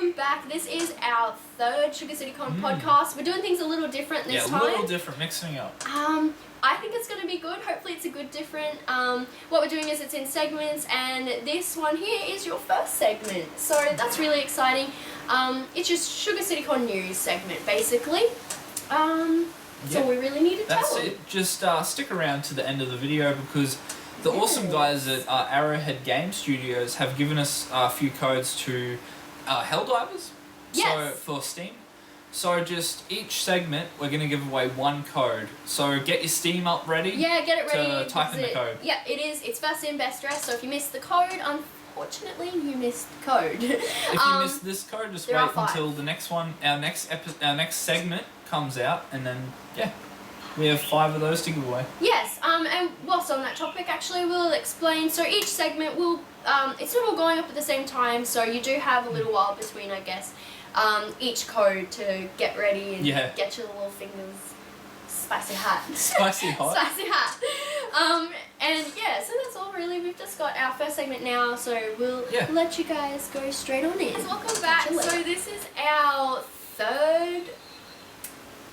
welcome back. This is our third Sugar City Con podcast. We're doing things a little different this time. Yeah, a little different, mixing up. I think it's going to be good. Hopefully it's a good different. What we're doing is it's in segments, and this one here is your first segment. So that's really exciting. It's just Sugar City Con news segment, basically. That's all we really need to tell. That's it. Just stick around to the end of the video because the awesome guys at Arrowhead Game Studios have given us a few codes to Helldivers. Yes. So for Steam. So just each segment, we're going to give away one code. So get your Steam up ready. Yeah, get it ready. To type in the code. Yeah, it is. It's first in, best dressed. So if you missed the code, unfortunately, you missed the code. If you missed this code, just wait until the next one, our next segment comes out, and then we have 5 of those to give away. Yes. And whilst on that topic, actually, we'll explain. So each segment will, it's not all going up at the same time. So you do have a little while between, I guess, each code to get ready and get your little fingers spicy hot. Spicy hot. Spicy hot. And yeah, so that's all really. We've just got our first segment now, so we'll let you guys go straight on in. Welcome back. So this is our third.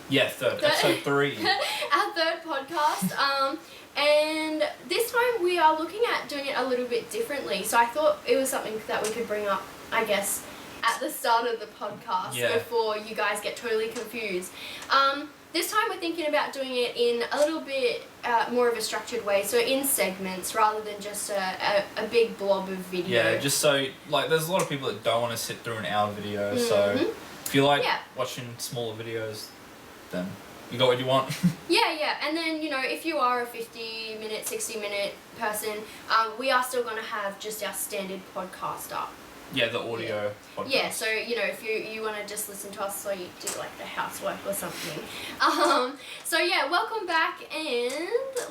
Yeah, third. Episode 3. Our third podcast. And this time we are looking at doing it a little bit differently. So I thought it was something that we could bring up, I guess, at the start of the podcast before you guys get totally confused. This time we're thinking about doing it in a little bit more of a structured way, so in segments rather than just a big blob of video. Yeah, just so, like, there's a lot of people that don't want to sit through an hour video, so if you like watching smaller videos, then you got what you want. Yeah, and then, you know, if you are a 50-minute, 60-minute person, we are still going to have just our standard podcast up. Yeah, the audio podcast. Yeah, so, you know, if you want to just listen to us so you do, like, the housework or something. So, yeah, welcome back, and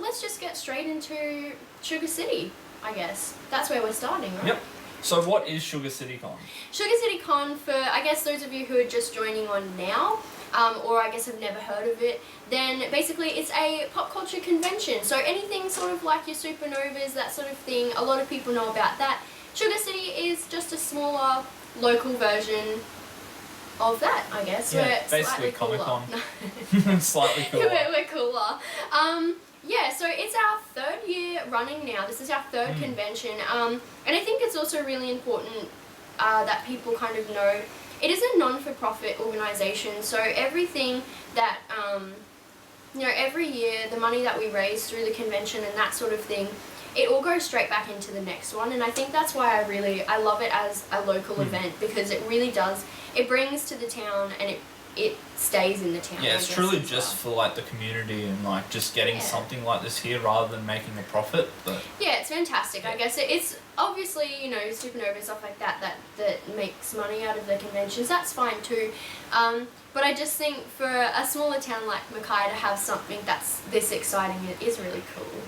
let's just get straight into Sugar City, I guess. That's where we're starting, right? Yep. So what is Sugar City Con? Sugar City Con, for, I guess, those of you who are just joining on now, or I guess have never heard of it, then basically it's a pop culture convention. So anything sort of like your supernovas, that sort of thing, a lot of people know about that. Sugar City is just a smaller local version of that, I guess. Yeah, we're basically slightly Comic-Con. Slightly cooler. We're cooler. Yeah, so it's our 3rd year running now. This is our 3rd convention. And I think it's also really important that people kind of know it is a non-for-profit organisation. So everything that, you know, every year, the money that we raise through the convention and that sort of thing, it all goes straight back into the next one. And I think that's why I love it as a local event, because it really does, it brings to the town and it stays in the town. Yeah, it's truly just for like the community and like just getting something like this here rather than making a profit. But yeah, it's fantastic. I guess it's obviously, you know, Supernova and stuff like that makes money out of the conventions. That's fine too. But I just think for a smaller town like Mackay to have something that's this exciting is really cool.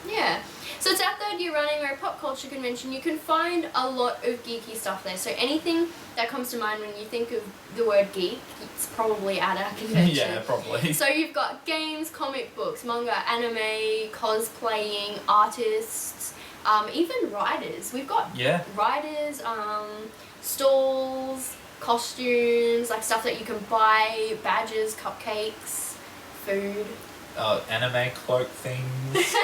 Yeah. So it's our 3rd year running. We're a pop culture convention. You can find a lot of geeky stuff there. So anything that comes to mind when you think of the word geek, it's probably at our convention. Yeah, probably. So you've got games, comic books, manga, anime, cosplaying, artists, even writers. We've got writers, stalls, costumes, like stuff that you can buy, badges, cupcakes, food. Anime cloak things.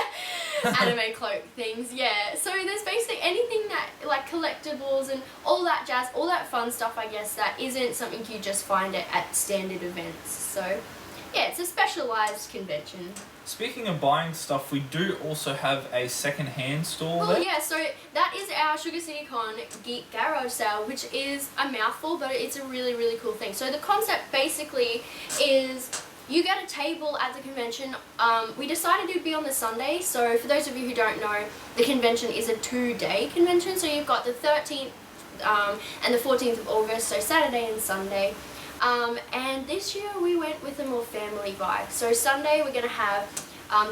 Anime cloak things, yeah. So there's basically anything that, like collectibles and all that jazz, all that fun stuff, I guess, that isn't something you just find at standard events. So, yeah, it's a specialised convention. Speaking of buying stuff, we do also have a second-hand store there. Yeah, so that is our Sugar City Con Geek Garage sale, which is a mouthful, but it's a really, really cool thing. So the concept basically is you get a table at the convention. We decided it would be on the Sunday, so for those of you who don't know, the convention is a 2-day convention, so you've got the 13th and the 14th of August, so Saturday and Sunday. And this year we went with a more family vibe. So Sunday we're going to have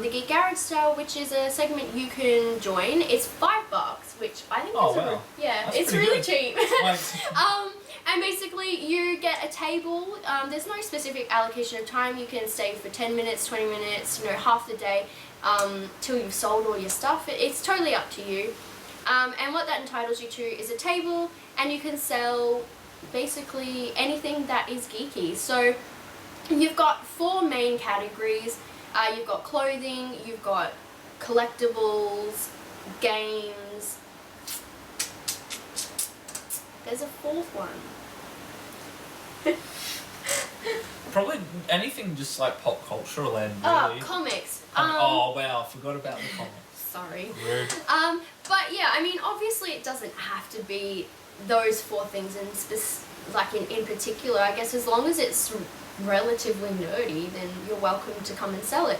the Geek Garage sale, which is a segment you can join. It's $5, which I think is it's really cheap. And basically you get a table. There's no specific allocation of time. You can stay for 10 minutes, 20 minutes, you know, half the day till you've sold all your stuff. It's totally up to you. And what that entitles you to is a table, and you can sell basically anything that is geeky. So you've got 4 main categories. You've got clothing, you've got collectibles, games. There's a 4th one. Probably anything just like pop culture related, really. Comics. Oh wow, I forgot about the comics. Sorry. Rude. But yeah, I mean, obviously it doesn't have to be those 4 things in particular. I guess as long as it's relatively nerdy, then you're welcome to come and sell it.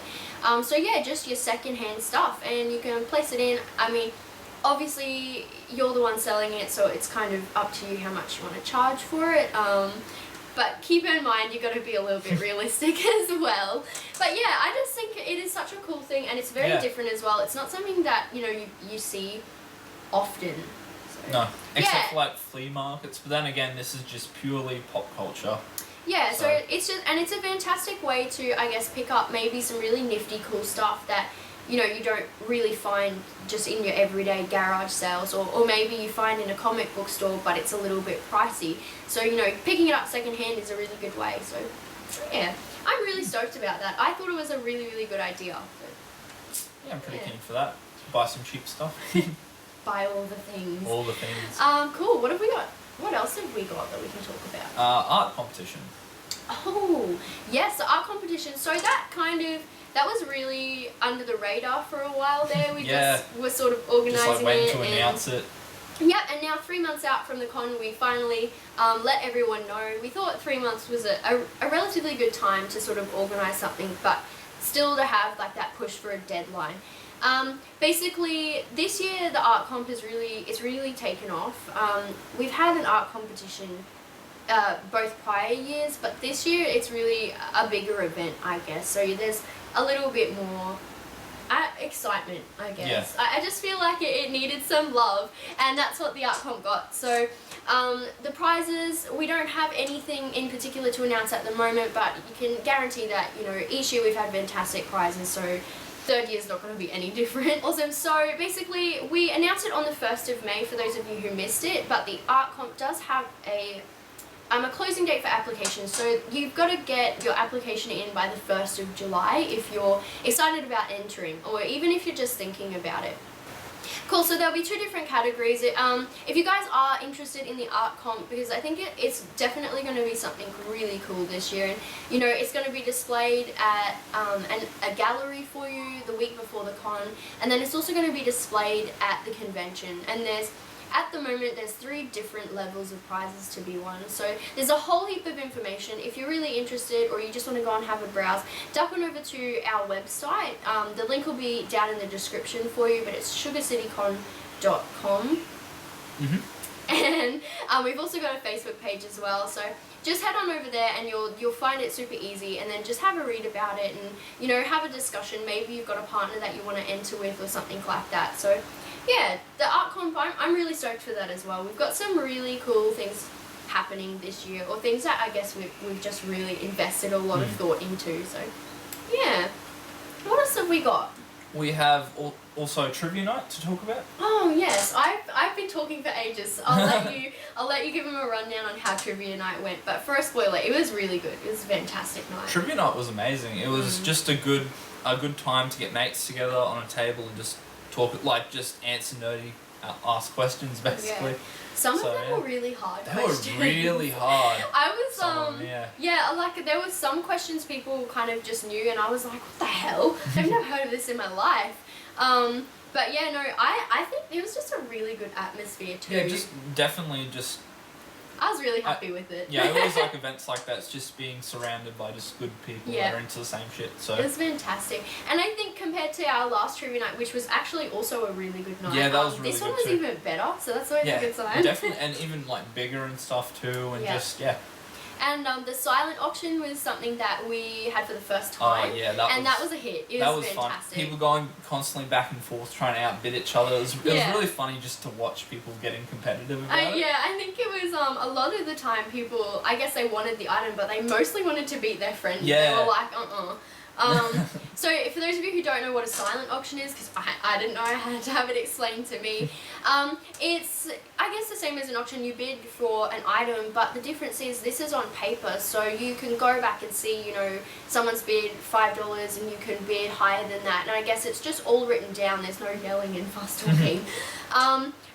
So yeah, just your secondhand stuff, and you can place it in. I mean, obviously you're the one selling it, so it's kind of up to you how much you want to charge for it. But keep in mind, you've got to be a little bit realistic as well. But yeah, I just think it is such a cool thing, and it's very different as well. It's not something that, you know, you see often. So, no, except for like flea markets. But then again, this is just purely pop culture. Yeah, so it's just, and it's a fantastic way to, I guess, pick up maybe some really nifty, cool stuff that, you know, you don't really find just in your everyday garage sales, or maybe you find in a comic book store, but it's a little bit pricey. So, you know, picking it up secondhand is a really good way. So, yeah, I'm really stoked about that. I thought it was a really, really good idea. So, yeah, I'm pretty keen for that. Buy some cheap stuff. Buy all the things. All the things. Cool. What have we got? What else have we got that we can talk about? Art competition. Oh, yes, the art competition. So that was really under the radar for a while there. We just were sort of organising just like waiting to and announce it. Yeah, and now 3 months out from the con, we finally let everyone know. We thought 3 months was a relatively good time to sort of organise something, but still to have like that push for a deadline. Basically, this year the art comp it's really taken off. We've had an art competition both prior years, but this year it's really a bigger event, I guess. So there's a little bit more excitement, I guess. Yeah. I just feel like it needed some love, and that's what the art comp got. So the prizes, we don't have anything in particular to announce at the moment, but you can guarantee that, you know, each year we've had fantastic prizes, so third year's not going to be any different. Awesome. So basically we announced it on the 1st of May for those of you who missed it, but the art comp does have a closing date for applications, so you've got to get your application in by the 1st of July if you're excited about entering, or even if you're just thinking about it. Cool, so there'll be 2 different categories. If you guys are interested in the art comp, because I think it's definitely going to be something really cool this year, and you know, it's going to be displayed at a gallery for you the week before the con, and then it's also going to be displayed at the convention, and at the moment, there's 3 different levels of prizes to be won. So there's a whole heap of information. If you're really interested, or you just want to go and have a browse, duck on over to our website. The link will be down in the description for you, but it's sugarcitycon.com. And we've also got a Facebook page as well. So just head on over there, and you'll find it super easy, and then just have a read about it, and you know, have a discussion. Maybe you've got a partner that you want to enter with, or something like that. So yeah, the art comp, I'm really stoked for that as well. We've got some really cool things happening this year, or things that I guess we've just really invested a lot of thought into. So yeah, what else have we got? We have also trivia night to talk about. Oh yes, I've been talking for ages. I'll let you give them a rundown on how trivia night went. But for a spoiler, it was really good. It was a fantastic night. Trivia night was amazing. It was just a good time to get mates together on a table and just talk, like just answer nerdy, ask questions basically. Yeah. Some of them were really hard. They were really hard. I was like there was some questions people kind of just knew, and I was like, what the hell? I've never heard of this in my life. But yeah, no, I think it was just a really good atmosphere too. Yeah, definitely I was really happy with it. Yeah, I always like events like that. It's just being surrounded by just good people that are into the same shit. So it was fantastic. And I think compared to our last trivia night, which was actually also a really good night. Yeah, that was really good. This one was even better, so that's always a good sign. Definitely, and even like bigger and stuff too, and And the silent auction was something that we had for the first time. Oh yeah, that was a hit. It was fantastic. Fun. People going constantly back and forth trying to outbid each other. It was really funny just to watch people getting competitive about it. Yeah, I think it was a lot of the time people, I guess they wanted the item, but they mostly wanted to beat their friend. Yeah. They were like, So for those of you who don't know what a silent auction is, because I didn't know, I had to have it explained to me. It's, I guess, the same as an auction. You bid for an item, but the difference is this is on paper, so you can go back and see, you know, someone's bid $5 and you can bid higher than that. And I guess it's just all written down. There's no yelling and fast talking.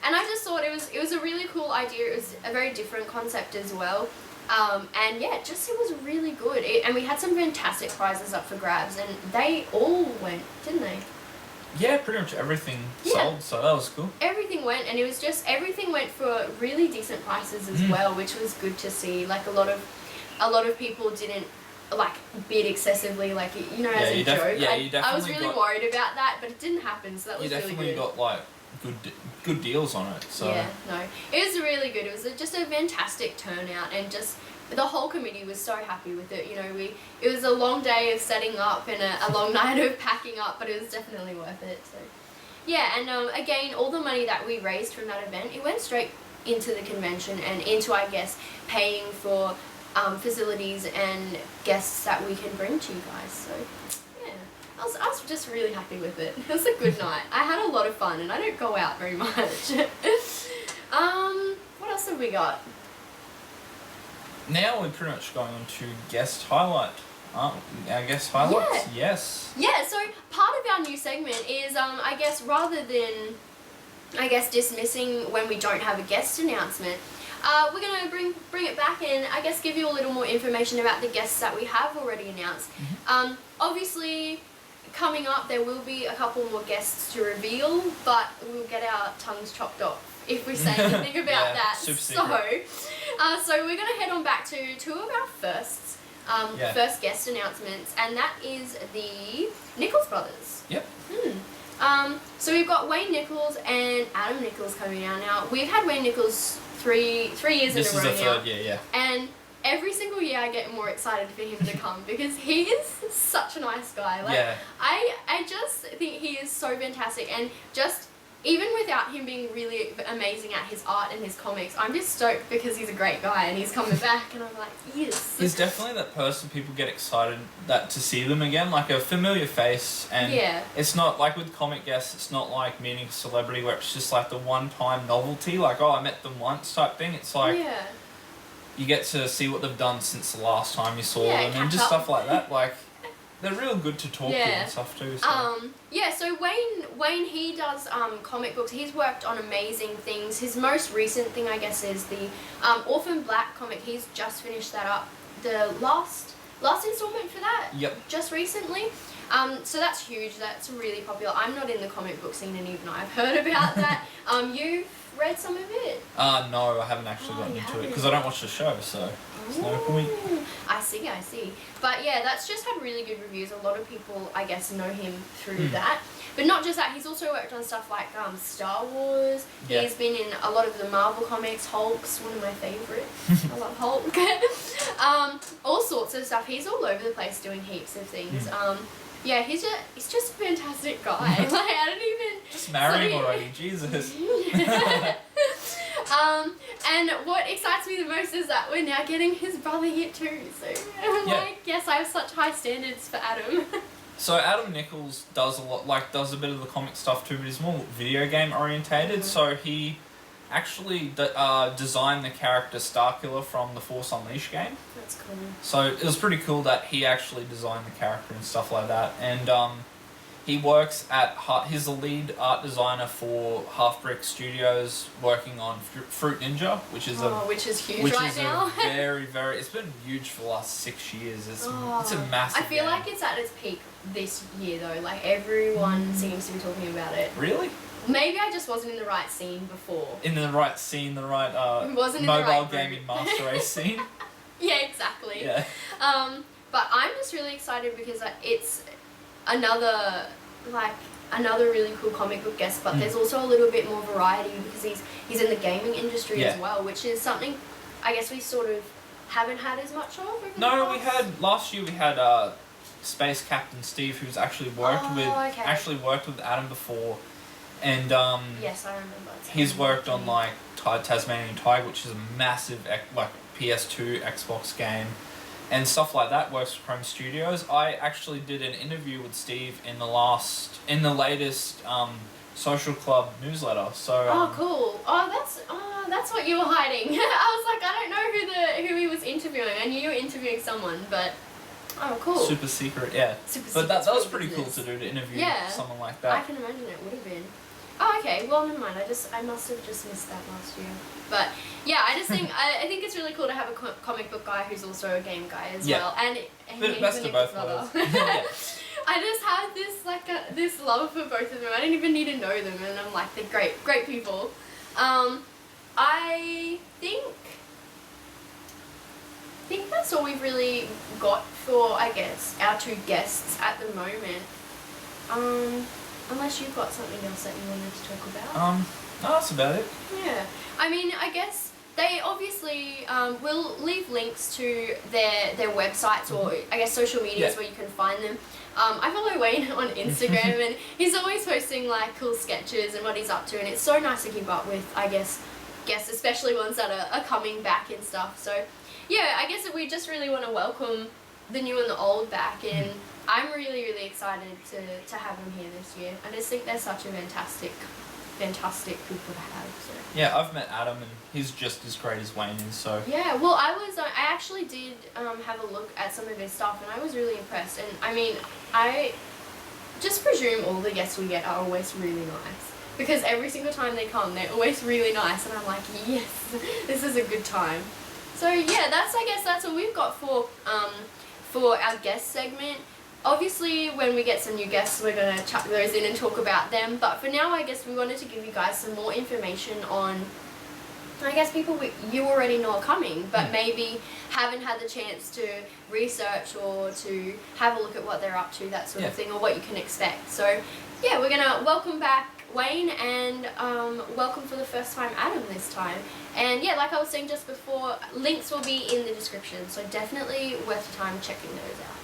And I just thought it was a really cool idea. It was a very different concept as well. And yeah, it was really good. And we had some fantastic prizes up for grabs, and they all went, didn't they? Yeah, pretty much everything sold, so that was cool. Everything went, and it was just, everything went for really decent prices as well, which was good to see. Like a lot of people didn't like bid excessively, like, you know, as a joke. I was really worried about that, but it didn't happen, so that was really good. You definitely got like good deals on it. So yeah, no, it was really good. It was just a fantastic turnout, and just the whole committee was so happy with it. You know, it was a long day of setting up and a long night of packing up, but it was definitely worth it. So yeah, and again, all the money that we raised from that event, it went straight into the convention and into, I guess, paying for facilities and guests that we can bring to you guys. So yeah, I was just really happy with it. It was a good night. I had a lot of fun, and I don't go out very much. What else have we got? Now we're pretty much going on to guest highlight. Our guest highlights? Yeah. Yes. Yeah, so part of our new segment is, I guess, rather than, I guess, dismissing when we don't have a guest announcement, we're going to bring it back and, I guess, give you a little more information about the guests that we have already announced. Obviously, coming up, there will be a couple more guests to reveal, but we'll get our tongues chopped off if we say anything about that. Super secret. So we're going to head on back to two of our first guest announcements, and that is the Nichols brothers. Yep. So we've got Wayne Nichols and Adam Nichols coming out now. We've had Wayne Nichols three years in a row now. This is the third year, yeah. And every single year I get more excited for him to come because he is such a nice guy. Like, I just think he is so fantastic, and just even without him being really amazing at his art and his comics, I'm just stoked because he's a great guy and he's coming back, and I'm like, yes. He's definitely that person people get excited to see them again, like a familiar face, and it's not like with comic guests, it's not like meeting a celebrity where it's just like the one-time novelty, like, oh, I met them once type thing. It's like you get to see what they've done since the last time you saw them, and just stuff like that. Like, they're real good to talk to and stuff too. So. So Wayne, he does comic books. He's worked on amazing things. His most recent thing, I guess, is the Orphan Black comic. He's just finished that up. The last installment for that. Yep. Just recently. So that's huge. That's really popular. I'm not in the comic book scene, and even I've heard about that. You've read some of it? No, I haven't actually gotten into it because I don't watch the show, so there's no point. I see. But yeah, that's just had really good reviews. A lot of people, I guess, know him through that. But not just that, he's also worked on stuff like Star Wars. Yeah. He's been in a lot of the Marvel comics. Hulk's one of my favourites. I love Hulk. All sorts of stuff. He's all over the place doing heaps of things. Yeah, he's just a fantastic guy. Like, I don't even... Just marry him already, Jesus. And what excites me the most is that we're now getting his brother here too. So I'm like, yes, I have such high standards for Adam. So Adam Nichols does a bit of the comic stuff too, but he's more video game orientated. So he actually designed the character Starkiller from the Force Unleashed game. That's cool. So it was pretty cool that he actually designed the character and stuff like that. And he works he's the lead art designer for Half Brick Studios, working on Fruit Ninja, which is huge now. It's been huge for the last 6 years. It's a massive. I feel like it's at its peak this year though. Like, everyone seems to be talking about it. Really? Maybe I just wasn't in the right scene before. In the right scene, the right mobile gaming master race scene. Yeah, exactly. Yeah. But I'm just really excited because it's another really cool comic book guest, but there's also a little bit more variety because he's in the gaming industry as well, which is something I guess we sort of haven't had as much of. Last year we had Space Captain Steve, who's actually worked with Adam before, and yes, I remember. He's worked on like Tasmanian Tiger, which is a massive PS2 Xbox game, and stuff like that works for Chrome Studios. I actually did an interview with Steve in the latest Social Club newsletter. So oh, cool. That's what you were hiding. I was like, I don't know who he was interviewing. I knew you were interviewing someone, but oh, cool. Super secret, yeah. But that was pretty cool to do, to interview someone like that. I can imagine it would have been. Oh, okay. Well, never mind. I must have just missed that last year. But yeah, I just think I think it's really cool to have a comic book guy who's also a game guy as well, and he's best of both brother. worlds. I just had this this love for both of them. I didn't even need to know them, and I'm like, they're great people. I think that's all we've really got for, I guess, our two guests at the moment. Unless you've got something else that you wanted to talk about. No, that's about it. Yeah. I mean, I guess they obviously will leave links to their websites or, I guess, social medias where you can find them. I follow Wayne on Instagram and he's always posting like cool sketches and what he's up to, and it's so nice to keep up with, I guess, especially ones that are coming back and stuff. So yeah, I guess we just really want to welcome the new and the old back, and I'm really, really excited to have them here this year. I just think they're such a fantastic people to have. So. Yeah, I've met Adam and he's just as great as Wayne is. So yeah, well, I actually did have a look at some of his stuff, and I was really impressed. And I mean, I just presume all the guests we get are always really nice, because every single time they come, they're always really nice, and I'm like, yes, this is a good time. So yeah, I guess that's what we've got for our guest segment. Obviously, when we get some new guests, we're going to chuck those in and talk about them. But for now, I guess we wanted to give you guys some more information on, I guess, people you already know are coming, but maybe haven't had the chance to research or to have a look at what they're up to, that sort of thing, or what you can expect. So yeah, we're going to welcome back Wayne and welcome for the first time Adam this time. And yeah, like I was saying just before, links will be in the description, so definitely worth your time checking those out.